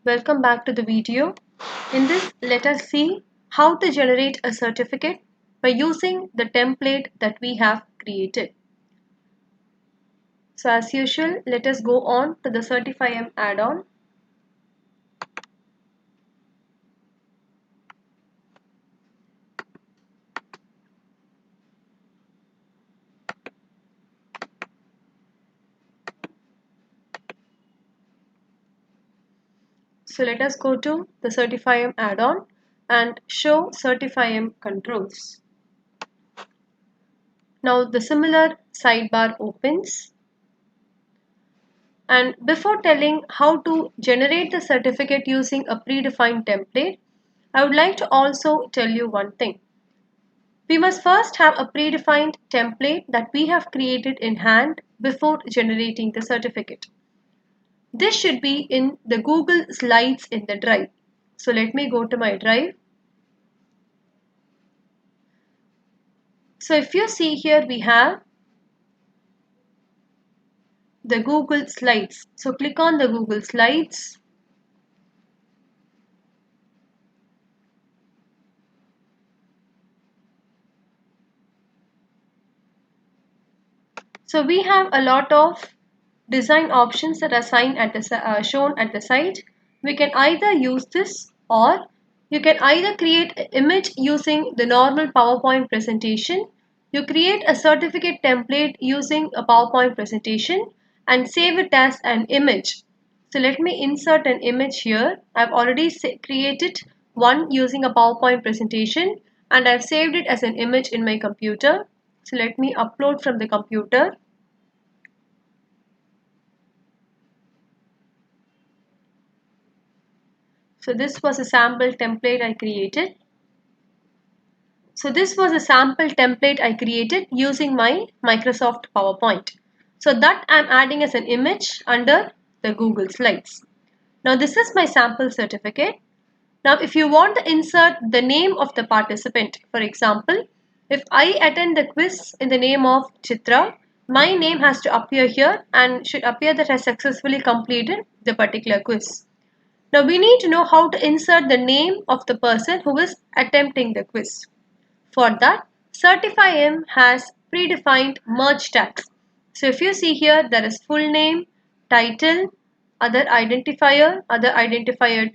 Welcome back to the video. In this, let us see how to generate a certificate by using the template that we have created. So as usual, let us go on to the Certify'Em add-on. So let us go to the Certify'Em add-on and show Certify'Em controls. Now the similar sidebar opens. And before telling how to generate the certificate using a predefined template, I would like to also tell you one thing. We must first have a predefined template that we have created in hand before generating the certificate. This should be in the Google Slides in the drive. So let me go to my drive. So if you see here, we have the Google Slides. So click on the Google Slides. So we have a lot of design options that are shown at the side. We can either use this, or you can either create an image using the normal PowerPoint presentation. You create a certificate template using a PowerPoint presentation and save it as an image. So let me insert an image here. I've already created one using a PowerPoint presentation and I've saved it as an image in my computer. So let me upload from the computer. So this was a sample template I created. Using my Microsoft PowerPoint. So that I'm adding as an image under the Google Slides. Now this is my sample certificate. Now if you want to insert the name of the participant, for example, if I attend the quiz in the name of Chitra, my name has to appear here and should appear that I successfully completed the particular quiz. Now we need to know how to insert the name of the person who is attempting the quiz. For that, Certify'Em has predefined merge tags. So if you see here, there is full name, title, other identifier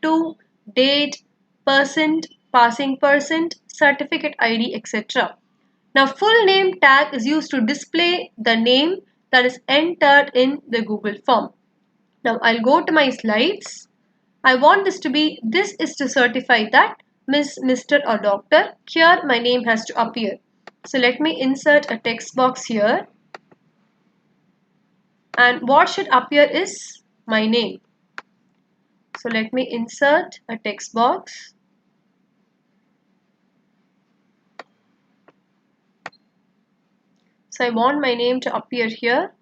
2, date, percent, passing percent, certificate ID, etc. Now full name tag is used to display the name that is entered in the Google form. Now I'll go to my slides. I want this is to certify that Miss, Mr. or Doctor. Here my name has to appear. So let me insert a text box here. And what should appear is my name. So let me insert a text box. So I want my name to appear here.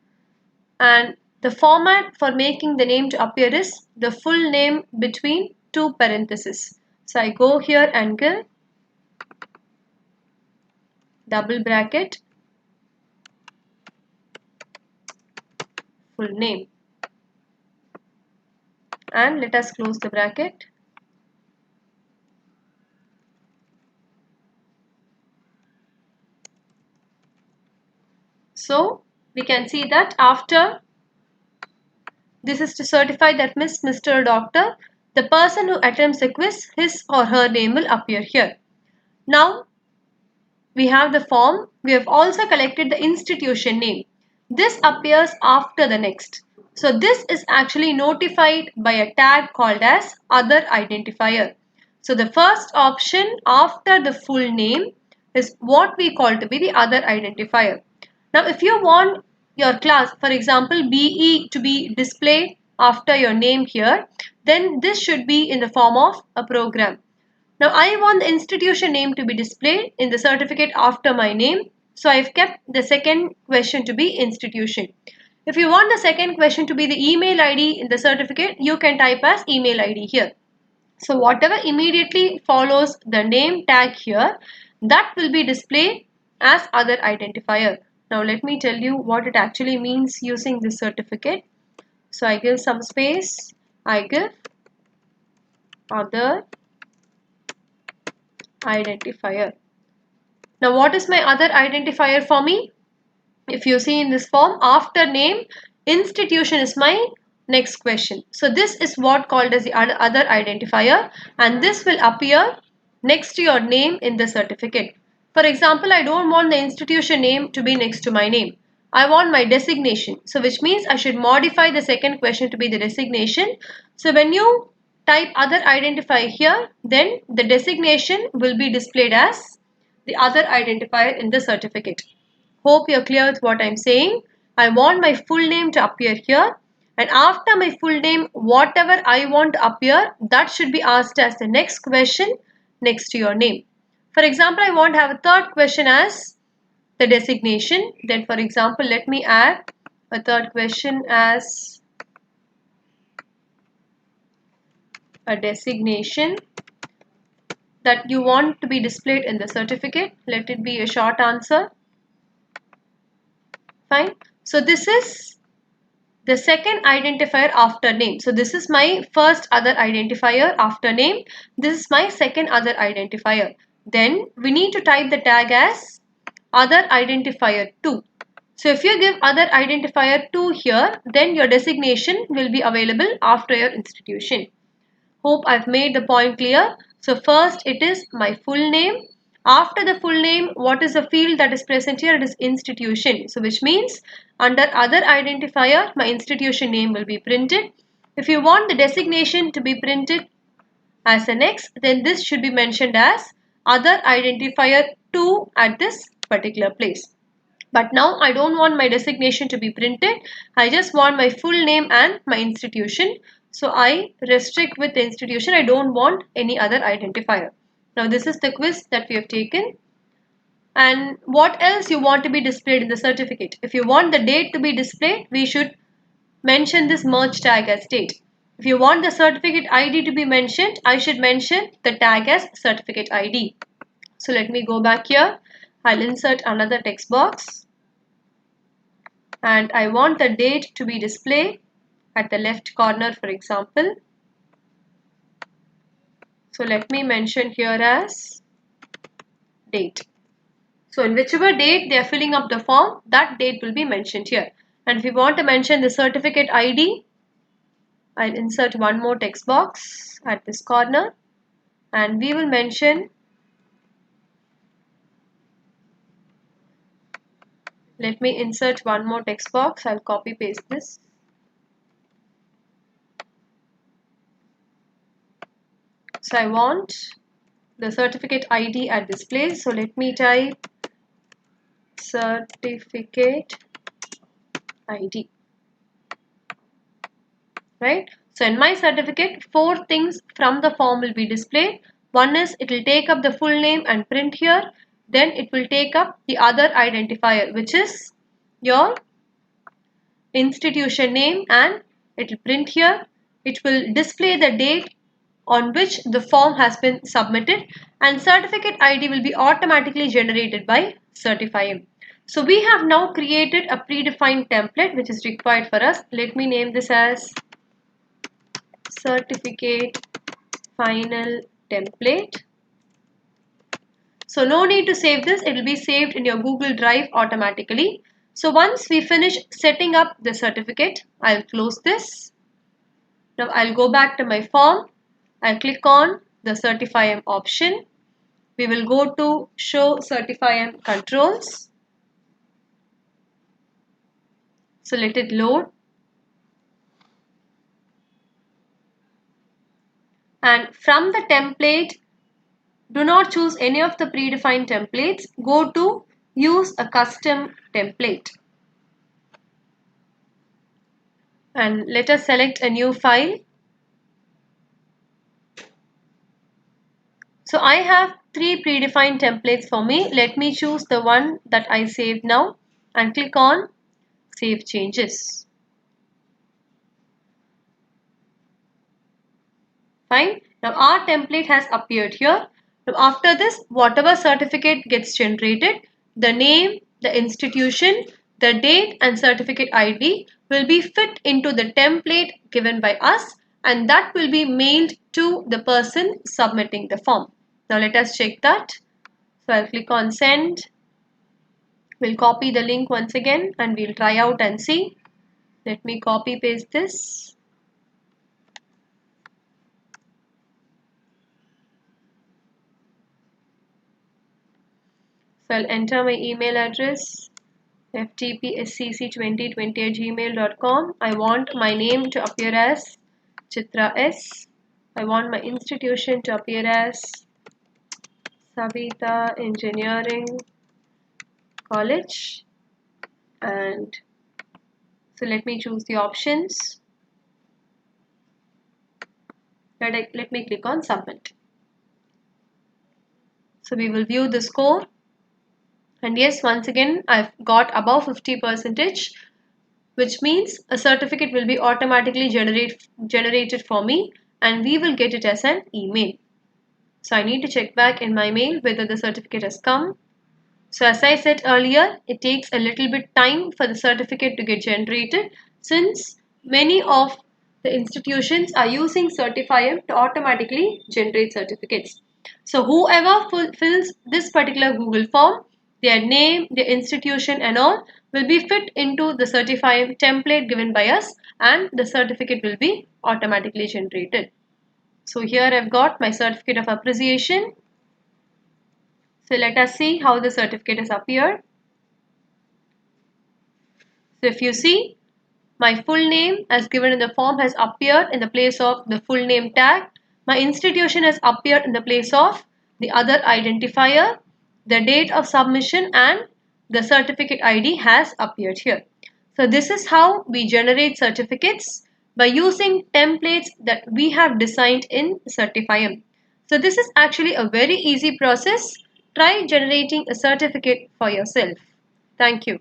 And the format for making the name to appear is the full name between two parentheses. So I go here and give double bracket full name. And let us close the bracket. So we can see that after this is to certify that Miss, Mr. or Doctor, the person who attempts the quiz, his or her name will appear here. Now we have the form. We have also collected the institution name. This appears after the next. So this is actually notified by a tag called as other identifier. So the first option after the full name is what we call to be the other identifier. Now if you want your class, for example BE, to be displayed after your name here, then this should be in the form of a program. Now I want the institution name to be displayed in the certificate after my name. So I've kept the second question to be institution. If you want the second question to be the email ID in the certificate, you can type as email ID here. So whatever immediately follows the name tag here, that will be displayed as other identifier. Now let me tell you what it actually means using this certificate. So I give some space, I give other identifier. Now what is my other identifier for me? If you see in this form, after name, institution is my next question. So this is what called as the other identifier, and this will appear next to your name in the certificate. For example, I don't want the institution name to be next to my name. I want my designation. So which means I should modify the second question to be the designation. So when you type other identifier here, then the designation will be displayed as the other identifier in the certificate. Hope you're clear with what I'm saying. I want my full name to appear here, and after my full name, whatever I want to appear, that should be asked as the next question next to your name. For example, I want to have a third question as the designation. Then for example, let me add a third question as a designation that you want to be displayed in the certificate. Let it be a short answer. Fine. So this is the second identifier after name. So this is my first other identifier after name. This is my second other identifier. Then we need to type the tag as other identifier 2. So if you give other identifier 2 here, then your designation will be available after your institution. Hope I've made the point clear. So first it is my full name. After the full name, what is the field that is present here? It is institution. So which means under other identifier, my institution name will be printed. If you want the designation to be printed as an X, then this should be mentioned as other identifier 2 at this particular place. But now I don't want my designation to be printed. I just want my full name and my institution. So I restrict with the institution. I don't want any other identifier. Now this is the quiz that we have taken. And what else you want to be displayed in the certificate? If you want the date to be displayed, we should mention this merge tag as date. If you want the certificate ID to be mentioned, I should mention the tag as certificate ID. So let me go back here. I'll insert another text box. And I want the date to be displayed at the left corner, for example. So let me mention here as date. So in whichever date they are filling up the form, that date will be mentioned here. And if we want to mention the certificate ID, I'll insert one more text box at this corner, and we will mention, let me insert one more text box. I'll copy paste this. So I want the certificate ID at this place. So let me type certificate ID. Right? So in my certificate, 4 things from the form will be displayed. One is it will take up the full name and print here. Then it will take up the other identifier, which is your institution name, and it will print here. It will display the date on which the form has been submitted, and certificate ID will be automatically generated by Certify'Em. So we have now created a predefined template which is required for us. Let me name this as certificate final template. So no need to save this, it will be saved in your Google Drive automatically. So once we finish setting up the certificate, I'll close this. Now I'll go back to my form. I'll click on the Certify'Em option. We will go to show Certify'Em controls. So let it load. And from the template, do not choose any of the predefined templates. Go to use a custom template. And let us select a new file. So I have 3 predefined templates for me. Let me choose the one that I saved now and click on Save Changes. Fine. Now our template has appeared here. Now after this, whatever certificate gets generated, the name, the institution, the date and certificate ID will be fit into the template given by us, and that will be mailed to the person submitting the form. Now let us check that. So I'll click on send. We'll copy the link once again and we'll try out and see. Let me copy paste this. So I'll enter my email address ftpscc2020@gmail.com. I want my name to appear as Chitra S. I want my institution to appear as Savita Engineering College, and so let me choose the options. Let me click on submit. So we will view the score, and yes, once again I've got above 50%, which means a certificate will be automatically generated for me and we will get it as an email. So I need to check back in my mail whether the certificate has come. So as I said earlier, it takes a little bit time for the certificate to get generated since many of the institutions are using Certify'Em to automatically generate certificates. So whoever fills this particular Google form, their name, their institution and all will be fit into the Certify'Em template given by us and the certificate will be automatically generated. So here I've got my certificate of appreciation. So let us see how the certificate has appeared. So if you see, my full name as given in the form has appeared in the place of the full name tag. My institution has appeared in the place of the other identifier. The date of submission and the certificate ID has appeared here. So this is how we generate certificates by using templates that we have designed in Certify'Em. So this is actually a very easy process. Try generating a certificate for yourself. Thank you.